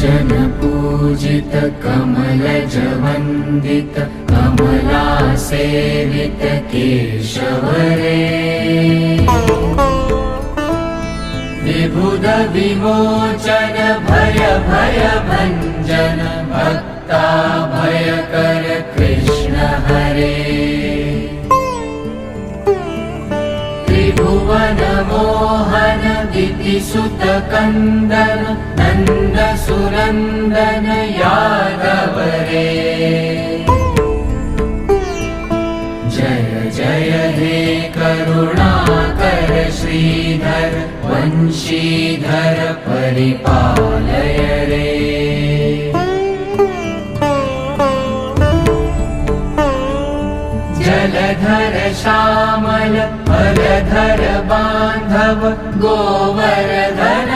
जनपूजित कमलज वन्दित कमलासेवित केशवरे विबुध विमोचन भय भय भञ्जन भक्ता भयकर कृष्ण हरे त्रिभुवन मोहन दितिसुत कंदन नंद सुनंदन यादव रे जय जय हे करुणाकर श्रीधर वंशीधर परिपालय रे जलधर श्यामल हरधर बांधव गोवर्धन